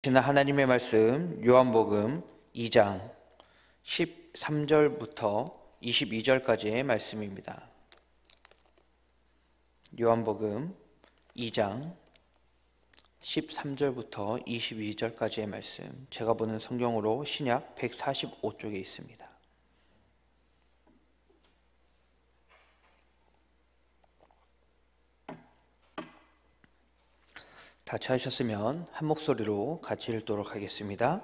하나님의 말씀 요한복음 2장 13절부터 22절까지의 말씀입니다. 요한복음 2장 13절부터 22절까지의 말씀, 제가 보는 성경으로 신약 145쪽에 있습니다. 다 찾으셨으면 한 목소리로 같이 읽도록 하겠습니다.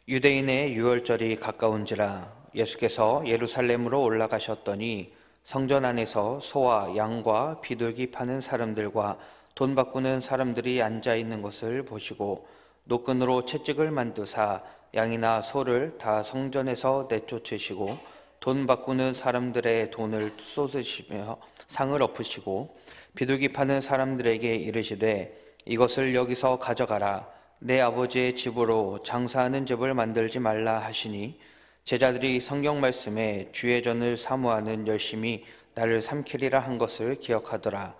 유대인의 유월절이 가까운지라 예수께서 예루살렘으로 올라가셨더니 성전 안에서 소와 양과 비둘기 파는 사람들과 돈 바꾸는 사람들이 앉아 있는 것을 보시고 노끈으로 채찍을 만드사 양이나 소를 다 성전에서 내쫓으시고 돈 바꾸는 사람들의 돈을 쏟으시며 상을 엎으시고 비둘기 파는 사람들에게 이르시되 이것을 여기서 가져가라. 내 아버지의 집으로 장사하는 집을 만들지 말라 하시니 제자들이 성경 말씀에 주의 전을 사모하는 열심히 나를 삼키리라 한 것을 기억하더라.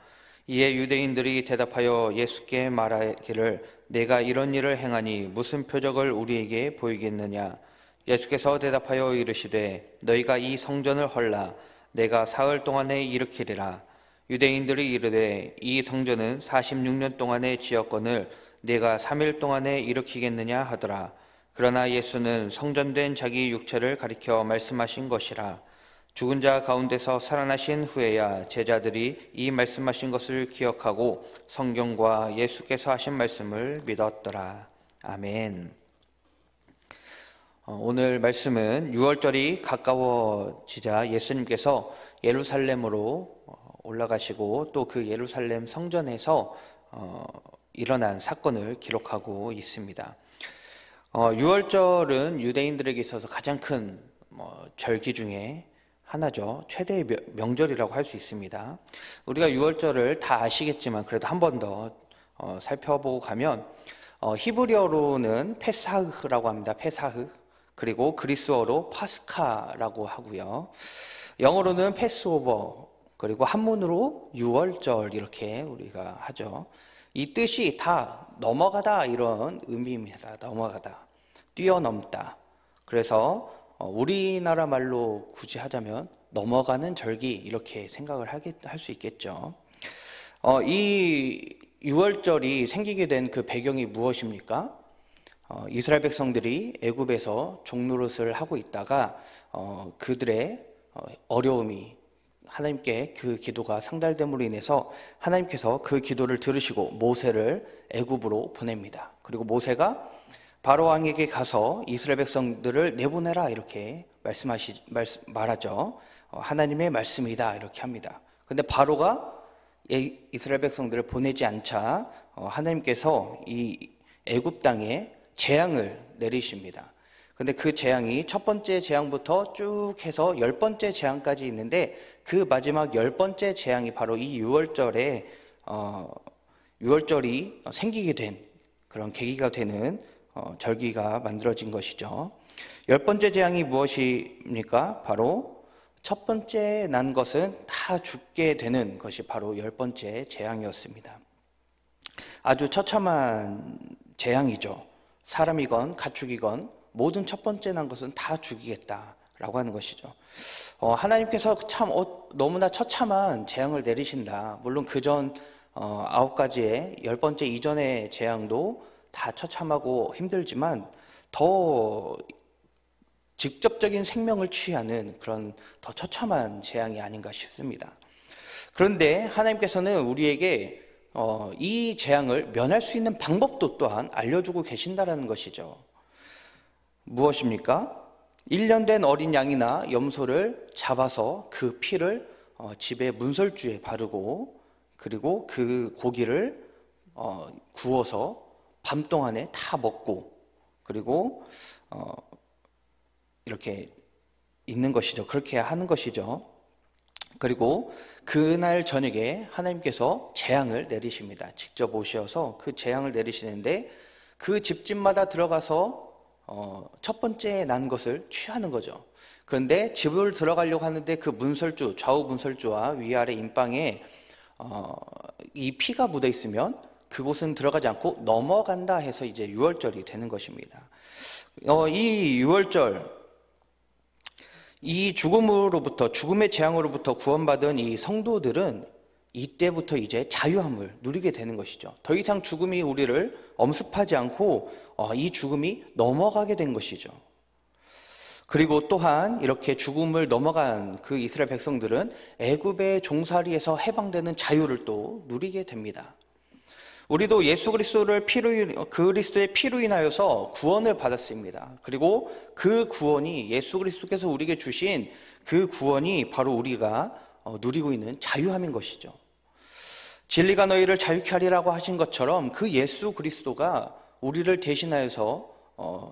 이에 유대인들이 대답하여 예수께 말하기를 내가 이런 일을 행하니 무슨 표적을 우리에게 보이겠느냐. 예수께서 대답하여 이르시되 너희가 이 성전을 헐라. 내가 사흘 동안에 일으키리라. 유대인들이 이르되 이 성전은 46년 동안의 지었건을 네가 3일 동안에 일으키겠느냐 하더라. 그러나 예수는 성전된 자기 육체를 가리켜 말씀하신 것이라. 죽은 자 가운데서 살아나신 후에야 제자들이 이 말씀하신 것을 기억하고 성경과 예수께서 하신 말씀을 믿었더라. 아멘. 오늘 말씀은 유월절이 가까워지자 예수님께서 예루살렘으로 올라가시고 또 그 예루살렘 성전에서 일어난 사건을 기록하고 있습니다. 유월절은 유대인들에게 있어서 가장 큰 절기 중에 하나죠. 최대의 명절이라고 할 수 있습니다. 우리가 유월절을 다 아시겠지만 그래도 한 번 더 살펴보고 가면 히브리어로는 페사흐라고 합니다. 페사흐. 그리고 그리스어로 파스카라고 하고요. 영어로는 패스오버, 그리고 한문으로 유월절 이렇게 우리가 하죠. 이 뜻이 다 넘어가다 이런 의미입니다. 넘어가다, 뛰어넘다. 그래서 우리나라 말로 굳이 하자면 넘어가는 절기 이렇게 생각을 할 수 있겠죠. 이 유월절이 생기게 된 그 배경이 무엇입니까? 이스라엘 백성들이 애굽에서 종노릇을 하고 있다가 그들의 어려움이 하나님께 그 기도가 상달됨으로 인해서 하나님께서 그 기도를 들으시고 모세를 애굽으로 보냅니다. 그리고 모세가 바로 왕에게 가서 이스라엘 백성들을 내보내라 이렇게 말하죠. 하나님의 말씀이다 이렇게 합니다. 근데 바로가 이스라엘 백성들을 보내지 않자 하나님께서 이 애굽 땅에 재앙을 내리십니다. 근데 그 재앙이 첫 번째 재앙부터 쭉 해서 10번째 재앙까지 있는데 그 마지막 10번째 재앙이 바로 이 유월절이 생기게 된 그런 계기가 되는 절기가 만들어진 것이죠. 10번째 재앙이 무엇입니까? 바로 첫 번째 난 것은 다 죽게 되는 것이 바로 10번째 재앙이었습니다. 아주 처참한 재앙이죠. 사람이건 가축이건 모든 첫 번째 난 것은 다 죽이겠다라고 하는 것이죠. 하나님께서 참 너무나 처참한 재앙을 내리신다. 물론 그전 9가지의 10번째 이전의 재앙도 다 처참하고 힘들지만 더 직접적인 생명을 취하는 그런 더 처참한 재앙이 아닌가 싶습니다. 그런데 하나님께서는 우리에게 이 재앙을 면할 수 있는 방법도 또한 알려주고 계신다는 것이죠. 무엇입니까? 1년 된 어린 양이나 염소를 잡아서 그 피를 집에 문설주에 바르고 그리고 그 고기를 구워서 밤 동안에 다 먹고 그리고 이렇게 있는 것이죠. 그렇게 하는 것이죠. 그리고 그날 저녁에 하나님께서 재앙을 내리십니다. 직접 오셔서 그 재앙을 내리시는데 그 집집마다 들어가서 첫 번째 난 것을 취하는 거죠. 그런데 집을 들어가려고 하는데 그 문설주, 좌우 문설주와 위아래 임방에 이 피가 묻어 있으면 그곳은 들어가지 않고 넘어간다 해서 이제 유월절이 되는 것입니다. 이 유월절, 이 죽음의 재앙으로부터 구원받은 이 성도들은 이때부터 이제 자유함을 누리게 되는 것이죠. 더 이상 죽음이 우리를 엄습하지 않고 이 죽음이 넘어가게 된 것이죠. 그리고 또한 이렇게 죽음을 넘어간 그 이스라엘 백성들은 애굽의 종살이에서 해방되는 자유를 또 누리게 됩니다. 우리도 예수 그리스도의 피로 인하여서 구원을 받았습니다. 그리고 그 구원이 예수 그리스도께서 우리에게 주신 그 구원이 바로 우리가 누리고 있는 자유함인 것이죠. 진리가 너희를 자유케 하리라고 하신 것처럼 그 예수 그리스도가 우리를 대신하여서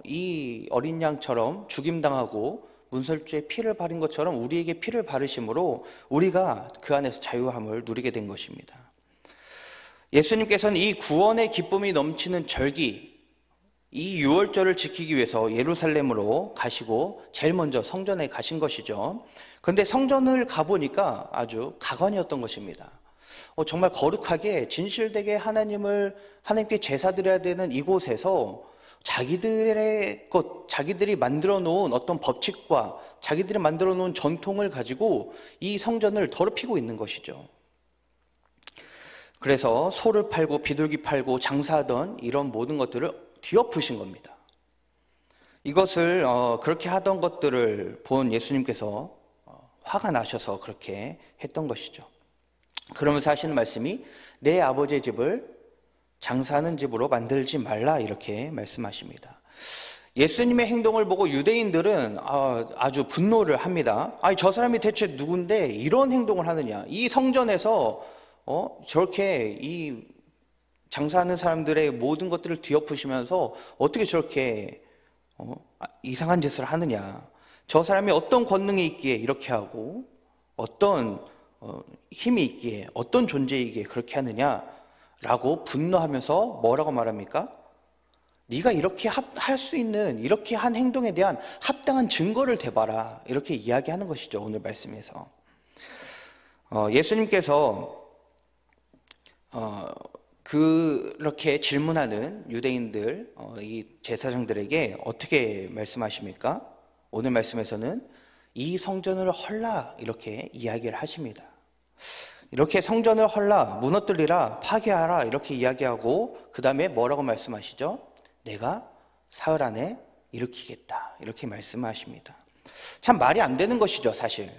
이 어린 양처럼 죽임당하고 문설주에 피를 바른 것처럼 우리에게 피를 바르심으로 우리가 그 안에서 자유함을 누리게 된 것입니다. 예수님께서는 이 구원의 기쁨이 넘치는 절기, 이 유월절을 지키기 위해서 예루살렘으로 가시고 제일 먼저 성전에 가신 것이죠. 그런데 성전을 가보니까 아주 가관이었던 것입니다. 정말 거룩하게 진실되게 하나님께 제사드려야 되는 이곳에서 자기들이 만들어 놓은 어떤 법칙과 자기들이 만들어 놓은 전통을 가지고 이 성전을 더럽히고 있는 것이죠. 그래서 소를 팔고 비둘기 팔고 장사하던 이런 모든 것들을 뒤엎으신 겁니다. 이것을 그렇게 하던 것들을 본 예수님께서 화가 나셔서 그렇게 했던 것이죠. 그러면서 하시는 말씀이 내 아버지의 집을 장사하는 집으로 만들지 말라 이렇게 말씀하십니다. 예수님의 행동을 보고 유대인들은 아주 분노를 합니다. 아니 저 사람이 대체 누군데 이런 행동을 하느냐. 이 성전에서 저렇게 이 장사하는 사람들의 모든 것들을 뒤엎으시면서 어떻게 저렇게 이상한 짓을 하느냐. 저 사람이 어떤 권능이 있기에 이렇게 하고 어떤 힘이 있기에 어떤 존재이기에 그렇게 하느냐라고 분노하면서 뭐라고 말합니까? 네가 이렇게 할 수 있는 이렇게 한 행동에 대한 합당한 증거를 대봐라 이렇게 이야기하는 것이죠. 오늘 말씀에서 예수님께서 그렇게 질문하는 유대인들 이 제사장들에게 어떻게 말씀하십니까? 오늘 말씀에서는 이 성전을 헐라 이렇게 이야기를 하십니다. 이렇게 성전을 헐라 무너뜨리라 파괴하라 이렇게 이야기하고 그 다음에 뭐라고 말씀하시죠? 내가 사흘 안에 일으키겠다 이렇게 말씀하십니다. 참 말이 안 되는 것이죠. 사실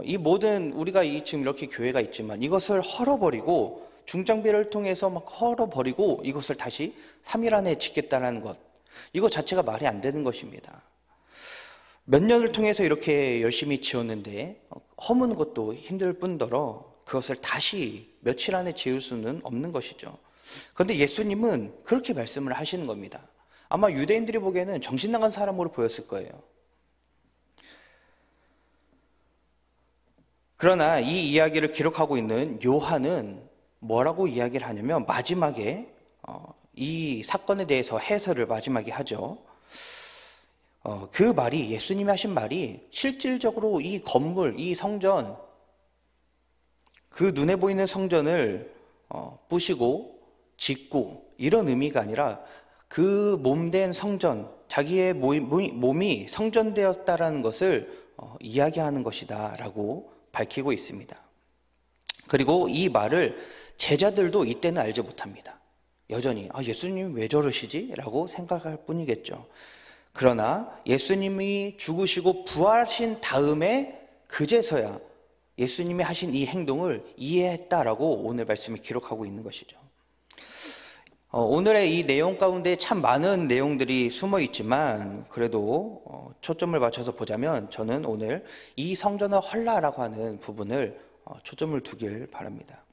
이 모든 우리가 지금 이렇게 교회가 있지만 이것을 헐어버리고 중장비를 통해서 막 헐어버리고 이것을 다시 3일 안에 짓겠다는 것 이거 자체가 말이 안 되는 것입니다. 몇 년을 통해서 이렇게 열심히 지었는데 허무는 것도 힘들 뿐더러 그것을 다시 며칠 안에 지을 수는 없는 것이죠. 그런데 예수님은 그렇게 말씀을 하시는 겁니다. 아마 유대인들이 보기에는 정신 나간 사람으로 보였을 거예요. 그러나 이 이야기를 기록하고 있는 요한은 뭐라고 이야기를 하냐면 마지막에 이 사건에 대해서 해설을 마지막에 하죠. 그 말이 예수님이 하신 말이 실질적으로 이 건물, 이 성전 그 눈에 보이는 성전을 부시고 짓고 이런 의미가 아니라 그 몸된 성전, 자기의 몸이 성전되었다라는 것을 이야기하는 것이다 라고 밝히고 있습니다. 그리고 이 말을 제자들도 이때는 알지 못합니다. 여전히 예수님이 왜 저러시지? 라고 생각할 뿐이겠죠. 그러나 예수님이 죽으시고 부활하신 다음에 그제서야 예수님이 하신 이 행동을 이해했다라고 오늘 말씀이 기록하고 있는 것이죠. 오늘의 이 내용 가운데 참 많은 내용들이 숨어 있지만 그래도 초점을 맞춰서 보자면 저는 오늘 이 성전을 헐라라고 하는 부분을 초점을 두길 바랍니다.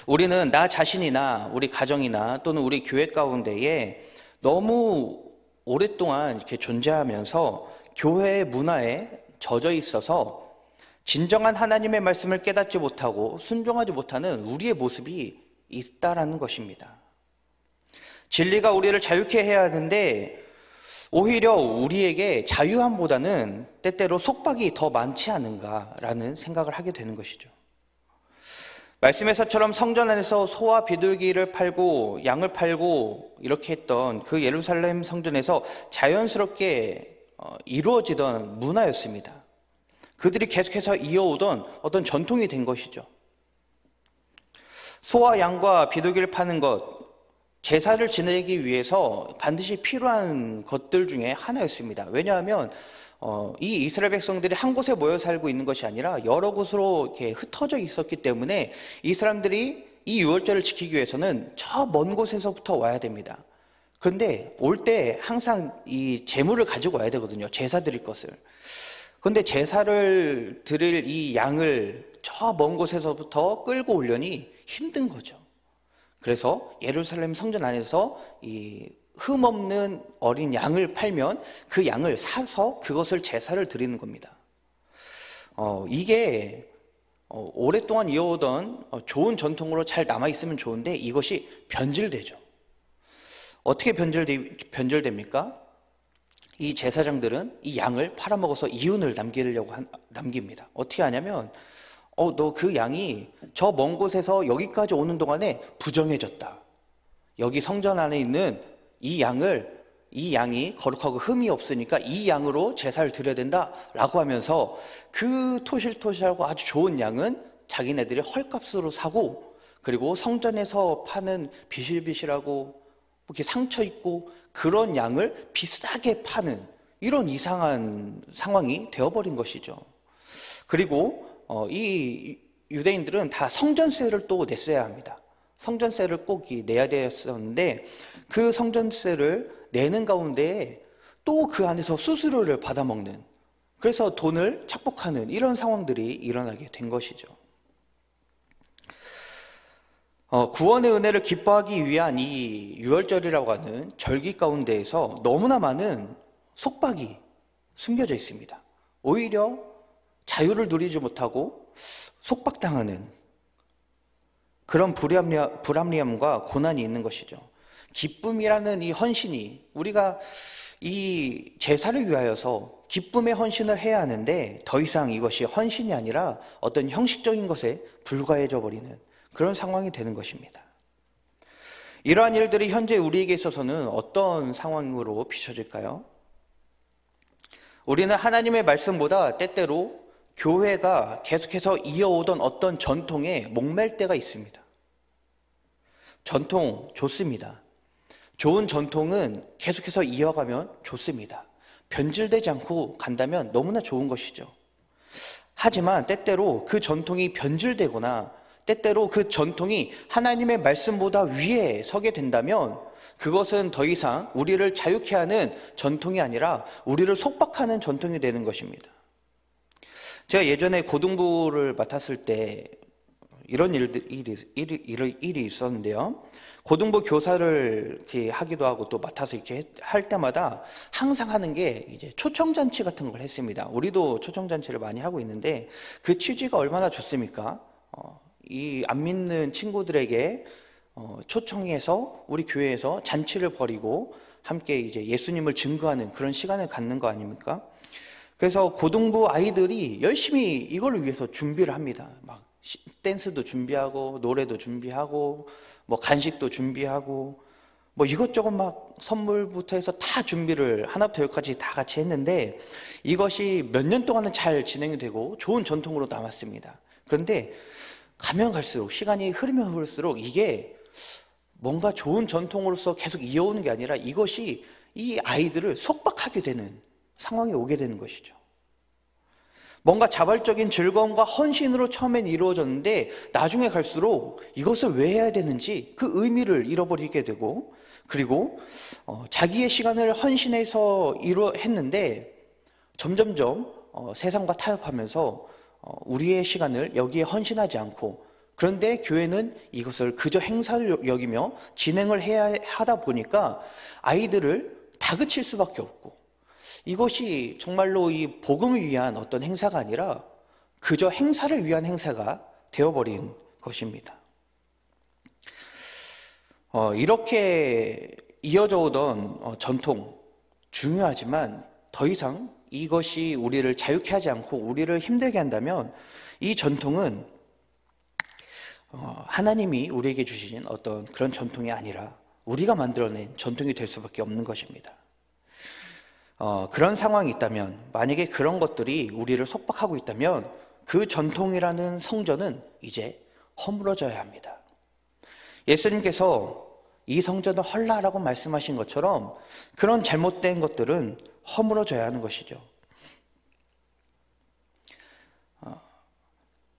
우리는 나 자신이나 우리 가정이나 또는 우리 교회 가운데에 너무 오랫동안 이렇게 존재하면서 교회의 문화에 젖어 있어서 진정한 하나님의 말씀을 깨닫지 못하고 순종하지 못하는 우리의 모습이 있다라는 것입니다. 진리가 우리를 자유케 해야 하는데 오히려 우리에게 자유함보다는 때때로 속박이 더 많지 않은가라는 생각을 하게 되는 것이죠. 말씀에서처럼 성전 안에서 소와 비둘기를 팔고 양을 팔고 이렇게 했던 그 예루살렘 성전에서 자연스럽게 이루어지던 문화였습니다. 그들이 계속해서 이어오던 어떤 전통이 된 것이죠. 소와 양과 비둘기를 파는 것, 제사를 지내기 위해서 반드시 필요한 것들 중에 하나였습니다. 왜냐하면 이 이스라엘 백성들이 한 곳에 모여 살고 있는 것이 아니라 여러 곳으로 이렇게 흩어져 있었기 때문에 이 사람들이 이 유월절을 지키기 위해서는 저 먼 곳에서부터 와야 됩니다. 그런데 올 때 항상 이 제물을 가지고 와야 되거든요. 제사 드릴 것을. 그런데 제사를 드릴 이 양을 저 먼 곳에서부터 끌고 오려니 힘든 거죠. 그래서 예루살렘 성전 안에서 이 흠없는 어린 양을 팔면 그 양을 사서 그것을 제사를 드리는 겁니다. 이게 오랫동안 이어오던 좋은 전통으로 잘 남아있으면 좋은데 이것이 변질되죠. 어떻게 변질됩니까? 이 제사장들은 이 양을 팔아먹어서 이윤을 남깁니다. 어떻게 하냐면 너 그 양이 저 먼 곳에서 여기까지 오는 동안에 부정해졌다. 여기 성전 안에 있는 이 양이 거룩하고 흠이 없으니까 이 양으로 제사를 드려야 된다라고 하면서 그 토실토실하고 아주 좋은 양은 자기네들이 헐값으로 사고, 그리고 성전에서 파는 비실비실하고 이렇게 상처 있고 그런 양을 비싸게 파는 이런 이상한 상황이 되어버린 것이죠. 그리고 이 유대인들은 다 성전세를 또 냈어야 합니다. 성전세를 꼭 내야 되었었는데 그 성전세를 내는 가운데 또 그 안에서 수수료를 받아먹는, 그래서 돈을 착복하는 이런 상황들이 일어나게 된 것이죠. 구원의 은혜를 기뻐하기 위한 이 유월절이라고 하는 절기 가운데에서 너무나 많은 속박이 숨겨져 있습니다. 오히려 자유를 누리지 못하고 속박당하는 그런 불합리함과 고난이 있는 것이죠. 기쁨이라는 이 헌신이, 우리가 이 제사를 위하여서 기쁨의 헌신을 해야 하는데 더 이상 이것이 헌신이 아니라 어떤 형식적인 것에 불과해져 버리는 그런 상황이 되는 것입니다. 이러한 일들이 현재 우리에게 있어서는 어떤 상황으로 비춰질까요? 우리는 하나님의 말씀보다 때때로 교회가 계속해서 이어오던 어떤 전통에 목맬 때가 있습니다. 전통 좋습니다. 좋은 전통은 계속해서 이어가면 좋습니다. 변질되지 않고 간다면 너무나 좋은 것이죠. 하지만 때때로 그 전통이 변질되거나 때때로 그 전통이 하나님의 말씀보다 위에 서게 된다면 그것은 더 이상 우리를 자유케 하는 전통이 아니라 우리를 속박하는 전통이 되는 것입니다. 제가 예전에 고등부를 맡았을 때 이런 일이 있었는데요. 고등부 교사를 이렇게 하기도 하고 또 맡아서 이렇게 할 때마다 항상 하는 게 이제 초청잔치 같은 걸 했습니다. 우리도 초청잔치를 많이 하고 있는데 그 취지가 얼마나 좋습니까? 이 안 믿는 친구들에게 초청해서 우리 교회에서 잔치를 벌이고 함께 이제 예수님을 증거하는 그런 시간을 갖는 거 아닙니까? 그래서 고등부 아이들이 열심히 이걸 위해서 준비를 합니다. 막 댄스도 준비하고 노래도 준비하고 뭐 간식도 준비하고 뭐 이것저것 막 선물부터 해서 다 준비를 하나부터 열까지 다 같이 했는데 이것이 몇 년 동안은 잘 진행이 되고 좋은 전통으로 남았습니다. 그런데 가면 갈수록, 시간이 흐르면 흐를수록 이게 뭔가 좋은 전통으로서 계속 이어오는 게 아니라 이것이 이 아이들을 속박하게 되는 상황이 오게 되는 것이죠. 뭔가 자발적인 즐거움과 헌신으로 처음엔 이루어졌는데 나중에 갈수록 이것을 왜 해야 되는지 그 의미를 잃어버리게 되고, 그리고 자기의 시간을 헌신해서 했는데 점점점 세상과 타협하면서 우리의 시간을 여기에 헌신하지 않고, 그런데 교회는 이것을 그저 행사를 여기며 진행을 해야 하다 보니까 아이들을 다그칠 수밖에 없고, 이것이 정말로 이 복음을 위한 어떤 행사가 아니라 그저 행사를 위한 행사가 되어버린 것입니다. 이렇게 이어져 오던 전통 중요하지만 더 이상 이것이 우리를 자유케 하지 않고 우리를 힘들게 한다면 이 전통은 하나님이 우리에게 주신 어떤 그런 전통이 아니라 우리가 만들어낸 전통이 될 수밖에 없는 것입니다. 그런 상황이 있다면, 만약에 그런 것들이 우리를 속박하고 있다면 그 전통이라는 성전은 이제 허물어져야 합니다. 예수님께서 이 성전을 헐라라고 말씀하신 것처럼 그런 잘못된 것들은 허물어져야 하는 것이죠.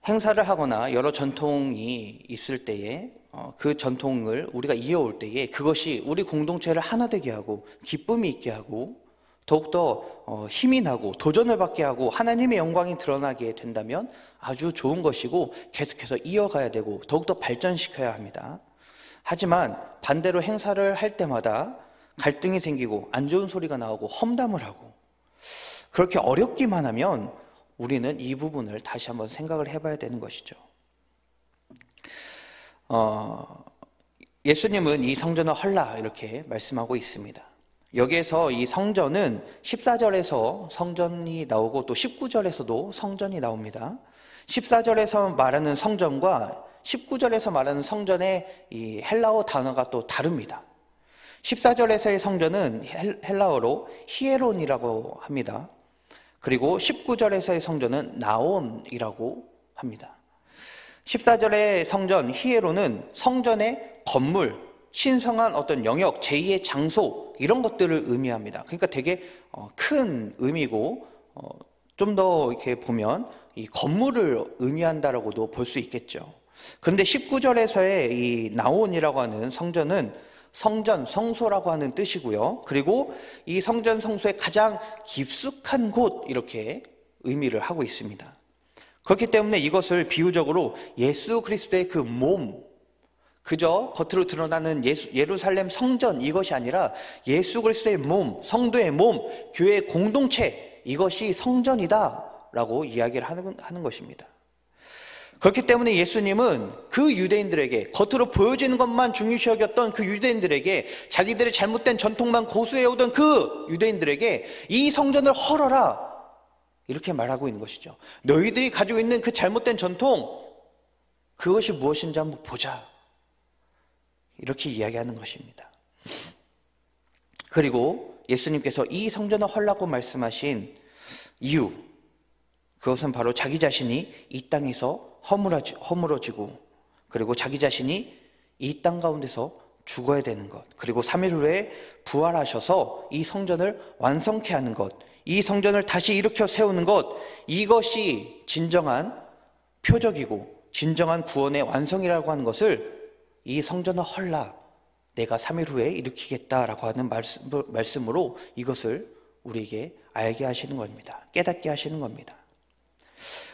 행사를 하거나 여러 전통이 있을 때에 그 전통을 우리가 이어올 때에 그것이 우리 공동체를 하나 되게 하고 기쁨이 있게 하고 더욱더 힘이 나고 도전을 받게 하고 하나님의 영광이 드러나게 된다면 아주 좋은 것이고 계속해서 이어가야 되고 더욱더 발전시켜야 합니다. 하지만 반대로 행사를 할 때마다 갈등이 생기고 안 좋은 소리가 나오고 험담을 하고 그렇게 어렵기만 하면 우리는 이 부분을 다시 한번 생각을 해봐야 되는 것이죠. 예수님은 이 성전을 헐라 이렇게 말씀하고 있습니다. 여기에서 이 성전은 14절에서 성전이 나오고 또 19절에서도 성전이 나옵니다. 14절에서 말하는 성전과 19절에서 말하는 성전의 이 헬라어 단어가 또 다릅니다. 14절에서의 성전은 헬라어로 히에론이라고 합니다. 그리고 19절에서의 성전은 나온이라고 합니다. 14절의 성전 히에론은 성전의 건물, 신성한 어떤 영역, 제2의 장소 이런 것들을 의미합니다. 그러니까 되게 큰 의미고 좀 더 이렇게 보면 이 건물을 의미한다라고도 볼 수 있겠죠. 그런데 19절에서의 이 나온이라고 하는 성전은 성전, 성소라고 하는 뜻이고요. 그리고 이 성전, 성소의 가장 깊숙한 곳 이렇게 의미를 하고 있습니다. 그렇기 때문에 이것을 비유적으로 예수 그리스도의 그 몸, 그저 겉으로 드러나는 예루살렘 성전 이것이 아니라 예수 그리스도의 몸, 성도의 몸, 교회의 공동체 이것이 성전이다라고 이야기를 하는 것입니다. 그렇기 때문에 예수님은 그 유대인들에게 겉으로 보여지는 것만 중요시 여겼던 그 유대인들에게 자기들의 잘못된 전통만 고수해오던 그 유대인들에게 이 성전을 헐어라 이렇게 말하고 있는 것이죠. 너희들이 가지고 있는 그 잘못된 전통 그것이 무엇인지 한번 보자 이렇게 이야기하는 것입니다. 그리고 예수님께서 이 성전을 헐라고 말씀하신 이유 그것은 바로 자기 자신이 이 땅에서 허물어지고 그리고 자기 자신이 이 땅 가운데서 죽어야 되는 것 그리고 3일 후에 부활하셔서 이 성전을 완성케 하는 것 이 성전을 다시 일으켜 세우는 것 이것이 진정한 표적이고 진정한 구원의 완성이라고 하는 것을 이 성전을 헐라 내가 3일 후에 일으키겠다라고 하는 말씀으로 이것을 우리에게 알게 하시는 겁니다. 깨닫게 하시는 겁니다.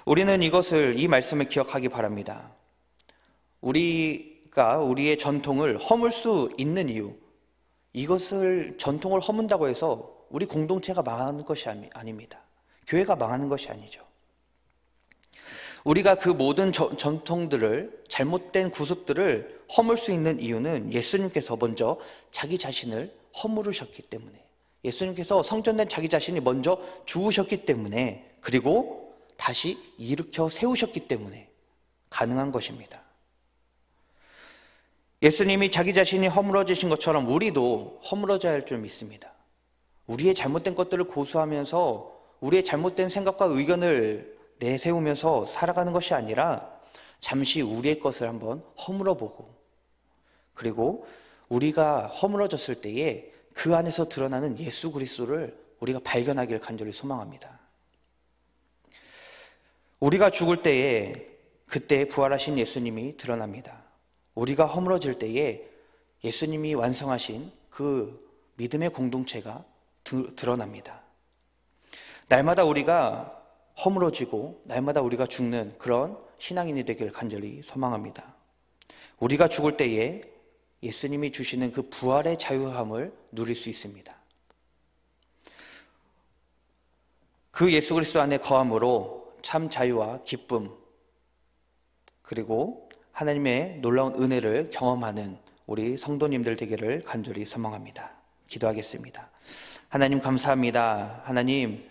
우리는 이 말씀을 기억하기 바랍니다. 우리가 우리의 전통을 허물 수 있는 이유 이것을 전통을 허문다고 해서 우리 공동체가 망하는 것이 아닙니다. 교회가 망하는 것이 아니죠. 우리가 그 모든 전통들을 잘못된 구습들을 허물 수 있는 이유는 예수님께서 먼저 자기 자신을 허물으셨기 때문에 예수님께서 성전된 자기 자신이 먼저 죽으셨기 때문에 그리고 다시 일으켜 세우셨기 때문에 가능한 것입니다. 예수님이 자기 자신이 허물어지신 것처럼 우리도 허물어져야 할 줄 믿습니다. 우리의 잘못된 것들을 고수하면서 우리의 잘못된 생각과 의견을 내세우면서 살아가는 것이 아니라 잠시 우리의 것을 한번 허물어보고 그리고 우리가 허물어졌을 때에 그 안에서 드러나는 예수 그리스도를 우리가 발견하기를 간절히 소망합니다. 우리가 죽을 때에 그때 부활하신 예수님이 드러납니다. 우리가 허물어질 때에 예수님이 완성하신 그 믿음의 공동체가 드러납니다. 날마다 우리가 허물어지고 날마다 우리가 죽는 그런 신앙인이 되기를 간절히 소망합니다. 우리가 죽을 때에 예수님이 주시는 그 부활의 자유함을 누릴 수 있습니다. 그 예수 그리스도 안에 거함으로 참 자유와 기쁨 그리고 하나님의 놀라운 은혜를 경험하는 우리 성도님들 되기를 간절히 소망합니다. 기도하겠습니다. 하나님 감사합니다. 하나님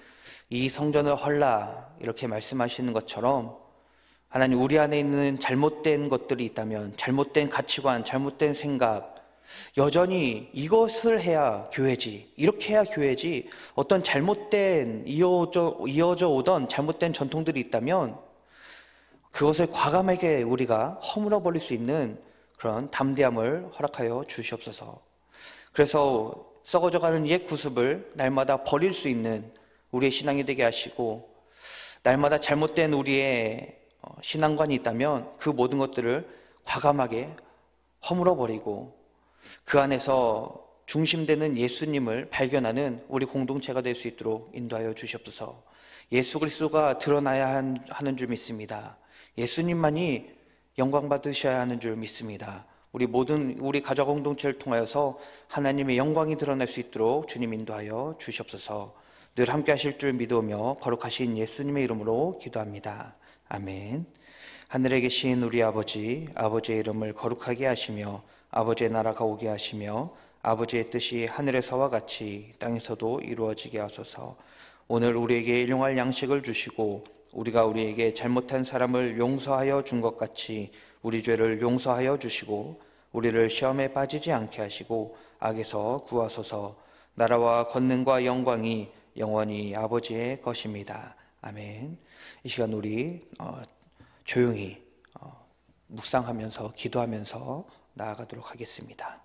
이 성전을 헐라 이렇게 말씀하시는 것처럼 하나님, 우리 안에 있는 잘못된 것들이 있다면, 잘못된 가치관, 잘못된 생각, 여전히 이것을 해야 교회지, 이렇게 해야 교회지, 어떤 잘못된 이어져 오던 잘못된 전통들이 있다면 그것을 과감하게 우리가 허물어 버릴 수 있는 그런 담대함을 허락하여 주시옵소서. 그래서 썩어져가는 옛 구습을 날마다 버릴 수 있는 우리의 신앙이 되게 하시고, 날마다 잘못된 우리의 신앙관이 있다면 그 모든 것들을 과감하게 허물어 버리고 그 안에서 중심되는 예수님을 발견하는 우리 공동체가 될 수 있도록 인도하여 주시옵소서. 예수 그리스도가 드러나야 하는 줄 믿습니다. 예수님만이 영광 받으셔야 하는 줄 믿습니다. 우리 가족 공동체를 통하여서 하나님의 영광이 드러날 수 있도록 주님 인도하여 주시옵소서. 늘 함께 하실 줄 믿으며 거룩하신 예수님의 이름으로 기도합니다. 아멘. 하늘에 계신 우리 아버지, 아버지의 이름을 거룩하게 하시며 아버지의 나라가 오게 하시며 아버지의 뜻이 하늘에서와 같이 땅에서도 이루어지게 하소서. 오늘 우리에게 일용할 양식을 주시고 우리가 우리에게 잘못한 사람을 용서하여 준 것 같이 우리 죄를 용서하여 주시고 우리를 시험에 빠지지 않게 하시고 악에서 구하소서. 나라와 권능과 영광이 영원히 아버지의 것입니다. 아멘. 이 시간 우리 조용히 묵상하면서 기도하면서 나아가도록 하겠습니다.